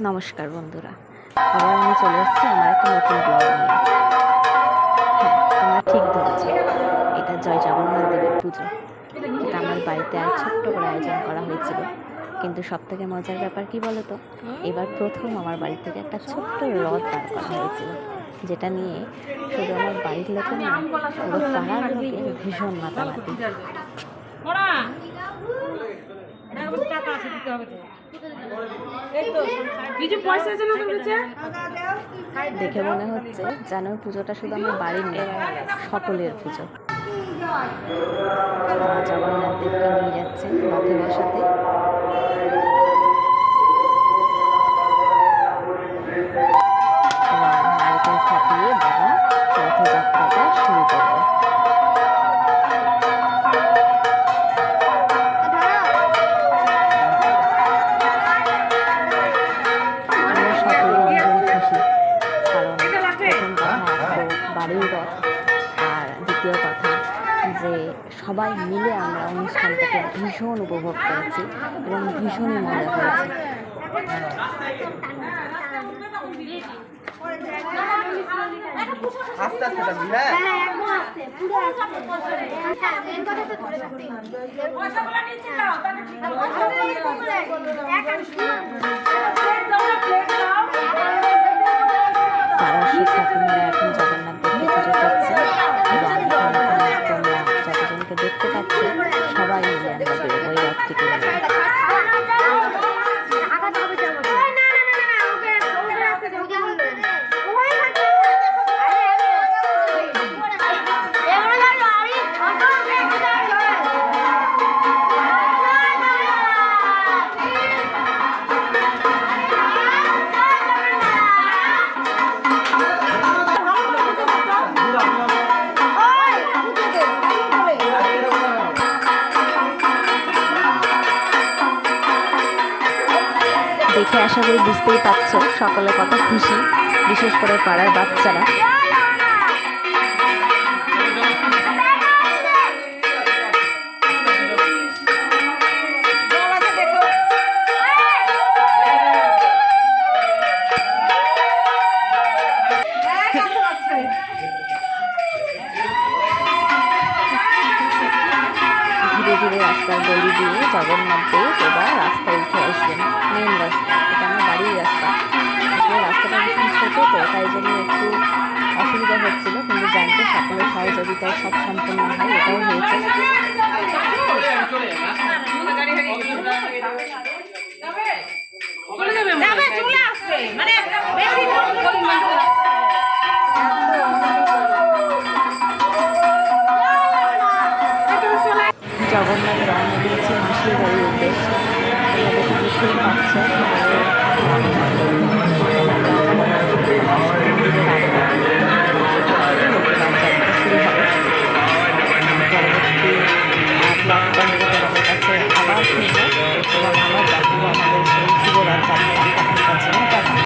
নমস্কার বন্ধুরা, আবার আমি চলে এসেছি আমার একটা নতুন ব্লগ নিয়ে। হ্যাঁ, তোমরা ঠিক ধরেছো, এটা জয় জগন্নাথ দেবের পুজো। এটা আমার বাড়িতে আর ছোট্ট করে আয়োজন করা হয়েছিল, কিন্তু সব থেকে মজার ব্যাপার কি বলো তো, এবার প্রথম আমার বাড়ি থেকে একটা ছোট্ট রথ বার করা হয়েছিল, যেটা নিয়ে শুধু আমার বাড়ির লোকের না, পুরো পাড়ার লোকের ভীষণ মাতামাতি। দেখে মনে হচ্ছে যেন পুজোটা শুধু আমার বাড়ির নয়, সকলের পুজো। জগন্নাথ দেবকে নিয়ে যাচ্ছেন রথে বসাতে। নারকেল ফাটিয়ে বাবা রথযাত্রাটা শুরু করবে। বাড়ির রথ, আর দ্বিতীয় কথা যে সবাই মিলে আমরা অনুষ্ঠানটাকে ভীষণ উপভোগ করেছি এবং ভীষণই মজা করেছি। আস্তে আস্তে ঠাকুমারা এখন জগন্নাথ দেবকে পুজো করছে এবং তোমরা যতজনকে দেখতে পাচ্ছ সবাই মিলে আমরা বেরোবো এই রথটিকে নিয়ে। দেখে আশা করি বুঝতেই পারছো সকলে কত খুশি, বিশেষ করে পাড়ার বাচ্চারা। ধীরে ধীরে রাস্তার গলি দিয়ে জগন্নাথ দেব এবার রাস্তায় উঠে আসবেন, মেন রাস্তা। এটা আমার বাড়ির রাস্তা, আসলে রাস্তাটা ভীষণ ছোটো তো, তাই জন্য একটু অসুবিধা হচ্ছিল, কিন্তু জানতে সকলের সহযোগিতায় সব সম্পূর্ণ হয়, এটাও হয়েছে। জগন্নাথ